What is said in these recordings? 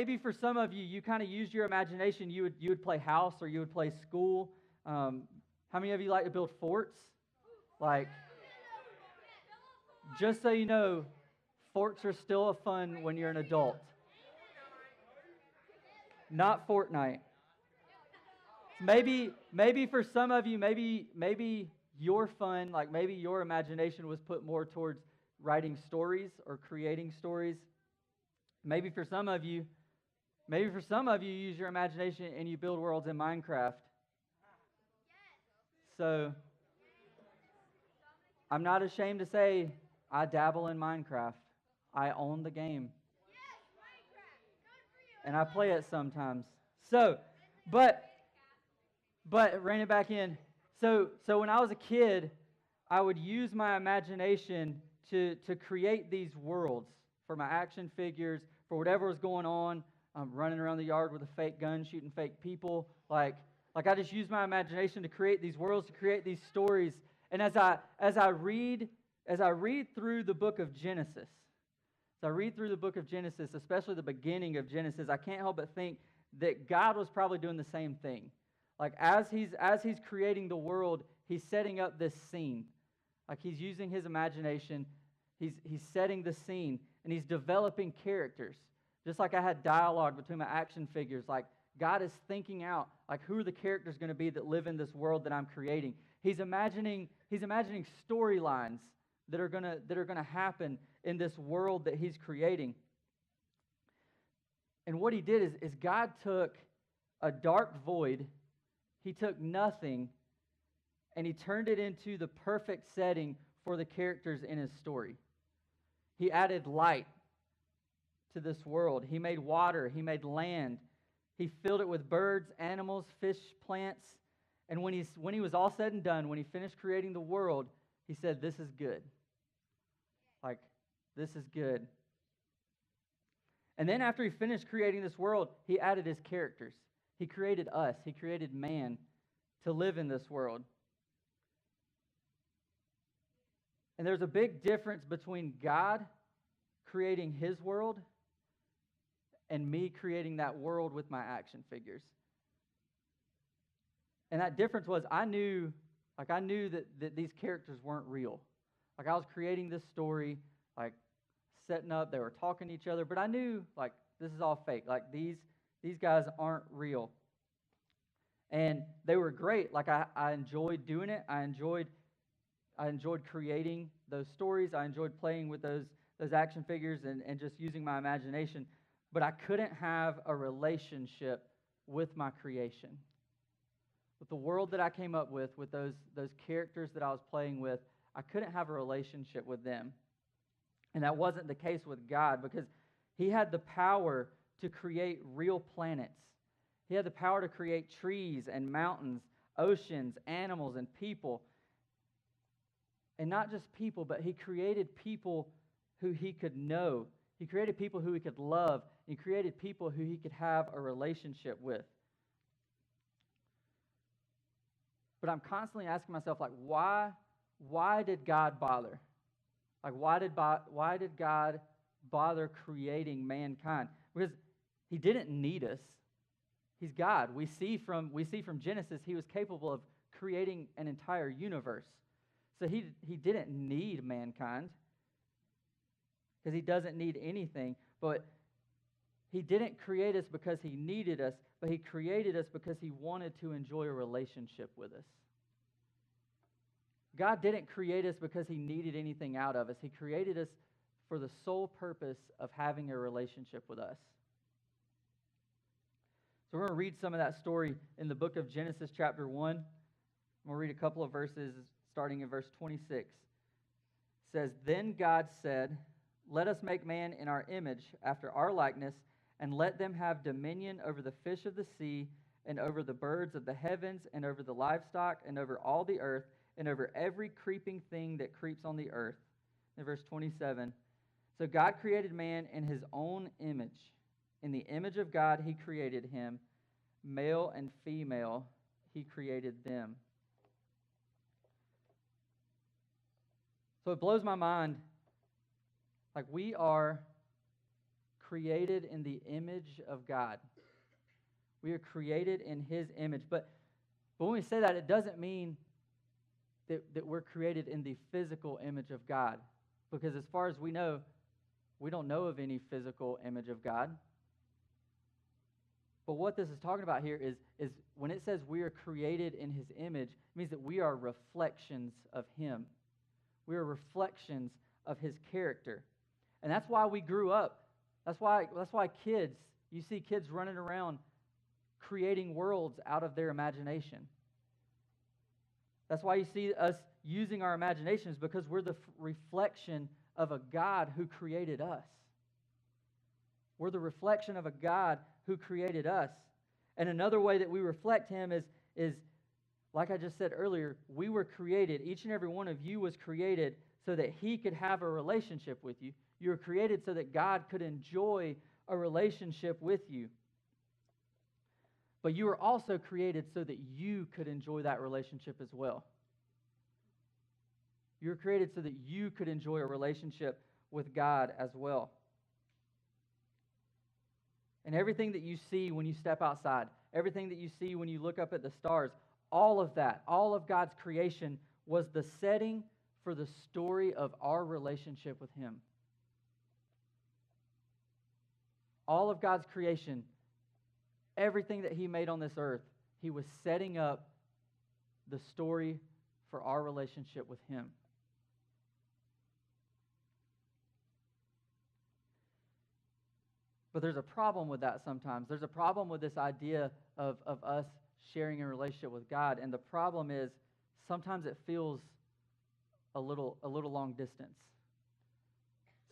maybe for some of you, you kind of used your imagination. You would play house or you would play school. How many of you like to build forts? Like, just so you know, forts are still a fun when you're an adult. Not Fortnite. Maybe for some of you, maybe your fun, like maybe your imagination was put more towards writing stories or creating stories. Maybe for some of you, you use your imagination and you build worlds in Minecraft. So, I'm not ashamed to say I dabble in Minecraft. I own the game. And I play it sometimes. So, but rein it back in. So when I was a kid, I would use my imagination to create these worlds for my action figures, for whatever was going on. Running around the yard with a fake gun, shooting fake people. Like I just used my imagination to create these worlds, to create these stories. And as I read through the book of Genesis, especially the beginning of Genesis, I can't help but think that God was probably doing the same thing. Like as he's creating the world, he's setting up this scene. Like he's using his imagination, he's setting the scene, and he's developing characters. Just like I had dialogue between my action figures, like God is thinking out like who are the characters going to be that live in this world that I'm creating. He's imagining storylines that are gonna happen in this world that he's creating. And what he did is God took a dark void, he took nothing, and he turned it into the perfect setting for the characters in his story. He added light to this world. He made water, he made land. He filled it with birds, animals, fish, plants. And when he was all said and done, when he finished creating the world, he said, "This is good." Like, this is good. And then after he finished creating this world, he added his characters. He created us. He created man to live in this world. And there's a big difference between God creating his world and me creating that world with my action figures. And that difference was I knew that these characters weren't real. Like I was creating this story, like setting up, they were talking to each other, but I knew like this is all fake. Like these guys aren't real. And they were great. Like I enjoyed doing it. I enjoyed creating those stories. I enjoyed playing with those action figures and just using my imagination. But I couldn't have a relationship with my creation. With the world that I came up with those characters that I was playing with, I couldn't have a relationship with them. And that wasn't the case with God, because he had the power to create real planets. He had the power to create trees and mountains, oceans, animals, and people. And not just people, but he created people who he could know. He created people who he could love. He created people who he could have a relationship with. But I'm constantly asking myself, like, why did God bother? Like, why did God bother creating mankind? Because he didn't need us. He's God. We see from Genesis, he was capable of creating an entire universe. So he didn't need mankind, because he doesn't need anything. But he didn't create us because he needed us, but he created us because he wanted to enjoy a relationship with us. God didn't create us because he needed anything out of us. He created us for the sole purpose of having a relationship with us. So we're going to read some of that story in the book of Genesis chapter 1. We'll read a couple of verses starting in verse 26. It says, "Then God said, 'Let us make man in our image, after our likeness, and let them have dominion over the fish of the sea, and over the birds of the heavens, and over the livestock, and over all the earth, and over every creeping thing that creeps on the earth.'" In verse 27, "So God created man in his own image. In the image of God he created him. Male and female he created them." So it blows my mind. Like, we are created in the image of God. We are created in His image. But when we say that, it doesn't mean that we're created in the physical image of God. Because as far as we know, we don't know of any physical image of God. But what this is talking about here is when it says we are created in His image, it means that we are reflections of Him. We are reflections of His character. And that's why we grew up. That's why kids, you see kids running around creating worlds out of their imagination. That's why you see us using our imaginations, because we're the reflection of a God who created us. We're the reflection of a God who created us. And another way that we reflect Him is like I just said earlier, we were created, each and every one of you was created so that He could have a relationship with you. You were created so that God could enjoy a relationship with you. But you were also created so that you could enjoy that relationship as well. You were created so that you could enjoy a relationship with God as well. And everything that you see when you step outside, everything that you see when you look up at the stars, all of that, all of God's creation was the setting for the story of our relationship with Him. All of God's creation, everything that He made on this earth, He was setting up the story for our relationship with Him. But there's a problem with that sometimes. There's a problem with this idea of us sharing a relationship with God. And the problem is sometimes it feels a little long distance.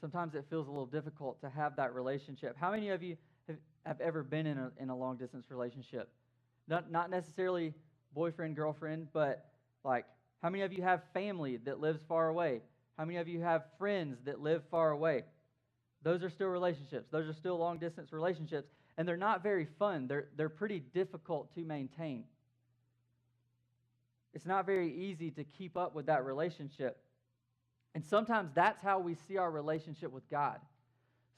Sometimes it feels a little difficult to have that relationship. How many of you have ever been in a long distance relationship? Not necessarily boyfriend, girlfriend, but like how many of you have family that lives far away? How many of you have friends that live far away? Those are still relationships. Those are still long-distance relationships, and they're not very fun. They're pretty difficult to maintain. It's not very easy to keep up with that relationship. And sometimes that's how we see our relationship with God.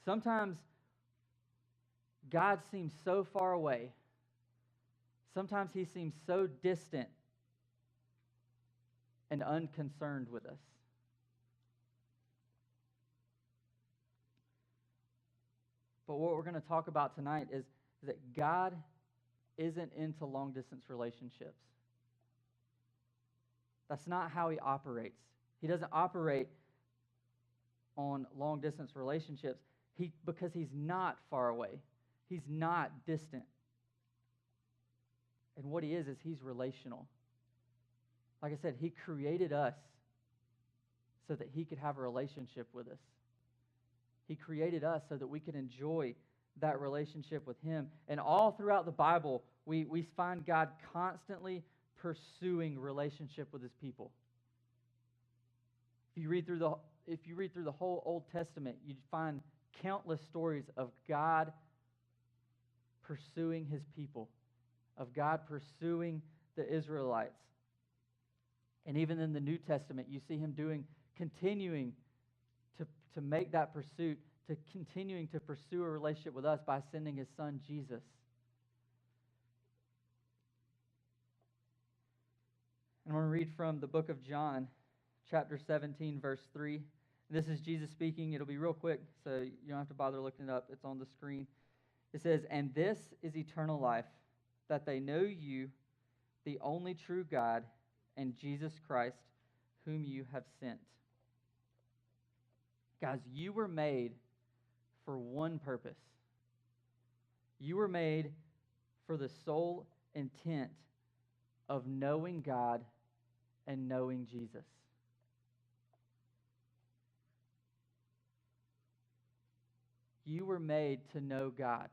Sometimes God seems so far away. Sometimes He seems so distant and unconcerned with us. But what we're going to talk about tonight is that God isn't into long-distance relationships. That's not how He operates. He doesn't operate on long-distance relationships because He's not far away. He's not distant. And what He is He's relational. Like I said, He created us so that He could have a relationship with us. He created us so that we can enjoy that relationship with Him. And all throughout the Bible, we find God constantly pursuing relationship with His people. If you read through the whole Old Testament, you'd find countless stories of God pursuing His people, of God pursuing the Israelites. And even in the New Testament, you see Him continuing to make that pursuit, to continuing to pursue a relationship with us by sending His Son, Jesus. I'm going to read from the book of John, chapter 17, verse 3. This is Jesus speaking. It'll be real quick, so you don't have to bother looking it up. It's on the screen. It says, "And this is eternal life, that they know you, the only true God, and Jesus Christ, whom you have sent." Guys, you were made for one purpose. You were made for the sole intent of knowing God and knowing Jesus. You were made to know God.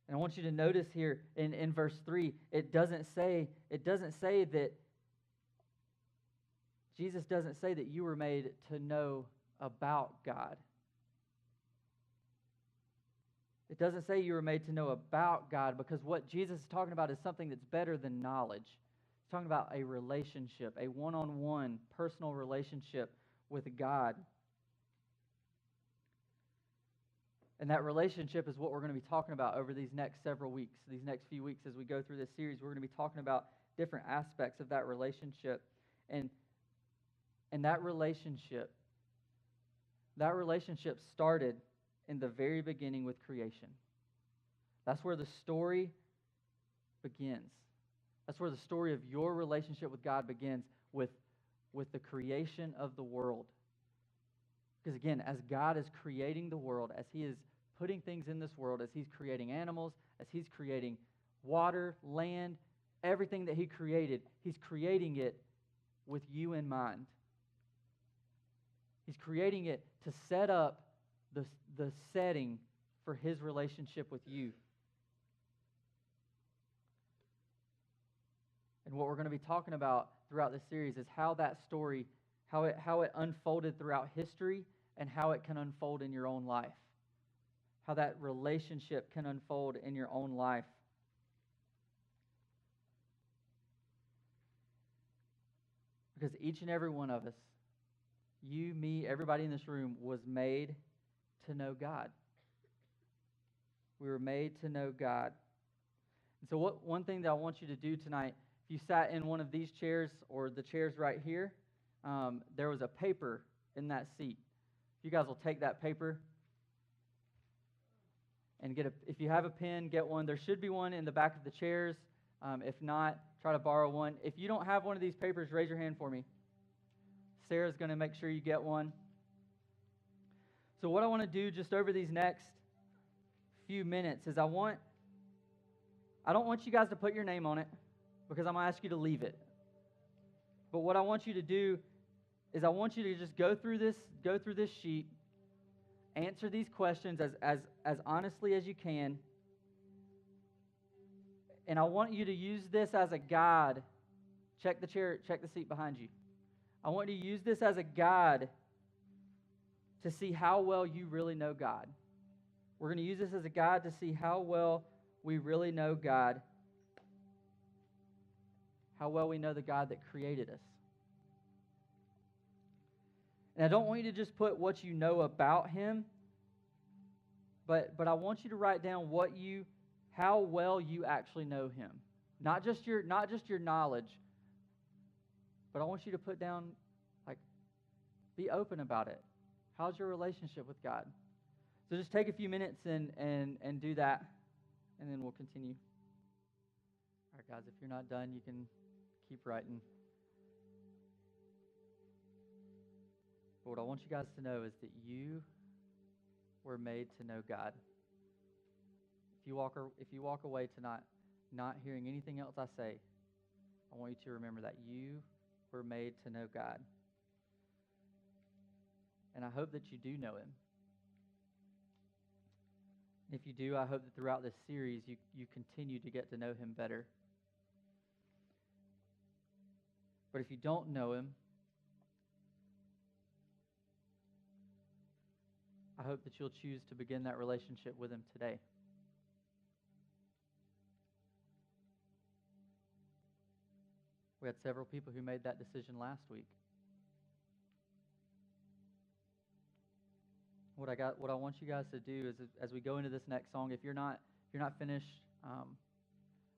And I want you to notice here in verse 3, it doesn't say that Jesus doesn't say that you were made to know about God. It doesn't say you were made to know about God, because what Jesus is talking about is something that's better than knowledge. He's talking about a relationship, a one-on-one personal relationship with God. And that relationship is what we're going to be talking about over these next several weeks, these next few weeks as we go through this series. We're going to be talking about different aspects of that relationship. And that relationship started in the very beginning with creation. That's where the story begins. That's where the story of your relationship with God begins, with the creation of the world. Because again, as God is creating the world, as He is putting things in this world, as He's creating animals, as He's creating water, land, everything that He created, He's creating it with you in mind. He's creating it to set up the setting for His relationship with you. And what we're going to be talking about throughout this series is how that story, how it unfolded throughout history, and how it can unfold in your own life. How that relationship can unfold in your own life. Because each and every one of us, you, me, everybody in this room, was made to know God. We were made to know God. And so one thing that I want you to do tonight, if you sat in one of these chairs or the chairs right here, there was a paper in that seat. If you guys will take that paper and if you have a pen, get one. There should be one in the back of the chairs. If not, try to borrow one. If you don't have one of these papers, raise your hand for me. Sarah's going to make sure you get one. So what I want to do just over these next few minutes is I don't want you guys to put your name on it because I'm going to ask you to leave it. But what I want you to do is I want you to just go through this sheet, answer these questions as honestly as you can. And I want you to use this as a guide. Check the chair, check the seat behind you. I want you to use this as a guide to see how well you really know God. We're going to use this as a guide to see how well we really know God, how well we know the God that created us. And I don't want you to just put what you know about Him, but I want you to write down how well you actually know Him. Not just your knowledge, but I want you to put down, be open about it. How's your relationship with God? So just take a few minutes and do that, and then we'll continue. All right, guys, if you're not done, you can keep writing. But what I want you guys to know is that you were made to know God. If you walk away tonight not hearing anything else I say, I want you to remember that you were made to know God. And I hope that you do know Him. If you do, I hope that throughout this series you continue to get to know Him better. But if you don't know Him, I hope that you'll choose to begin that relationship with Him today. We had several people who made that decision last week. What I want you guys to do is, as we go into this next song, if you're not finished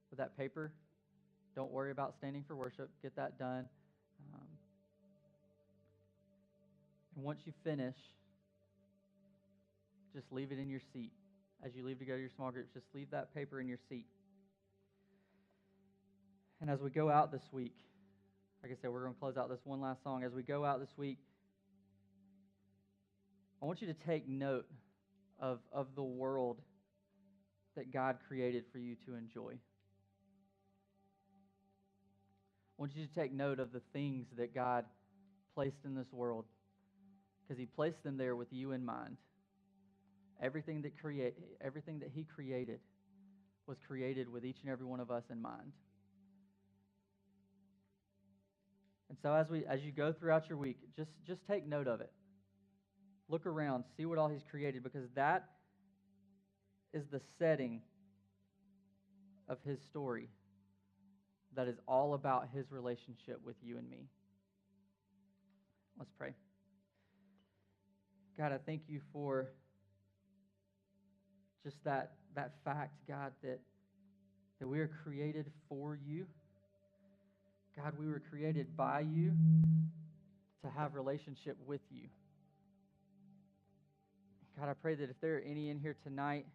with that paper, don't worry about standing for worship. Get that done. And once you finish, just leave it in your seat. As you leave to go to your small groups, just leave that paper in your seat. And as we go out this week, like I said, we're going to close out this one last song. As we go out this week, I want you to take note of the world that God created for you to enjoy. I want you to take note of the things that God placed in this world, because He placed them there with you in mind. Everything that He created was created with each and every one of us in mind. And so as you go throughout your week, just take note of it. Look around, see what all He's created, because that is the setting of His story that is all about His relationship with you and me. Let's pray. God, I thank you for just that fact, God, that we are created for you. God, we were created by you to have relationship with you. God, I pray that if there are any in here tonight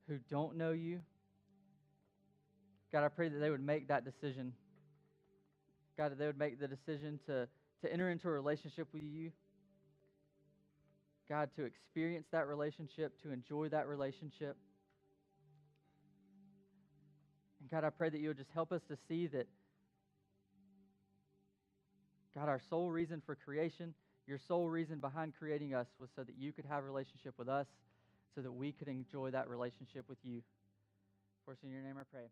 who don't know you, God, I pray that they would make that decision. God, that they would make the decision to enter into a relationship with you. God, to experience that relationship, to enjoy that relationship. And God, I pray that you would just help us to see that, God, our sole reason for creation, your sole reason behind creating us was so that you could have a relationship with us, so that we could enjoy that relationship with you. Of course, in your name I pray.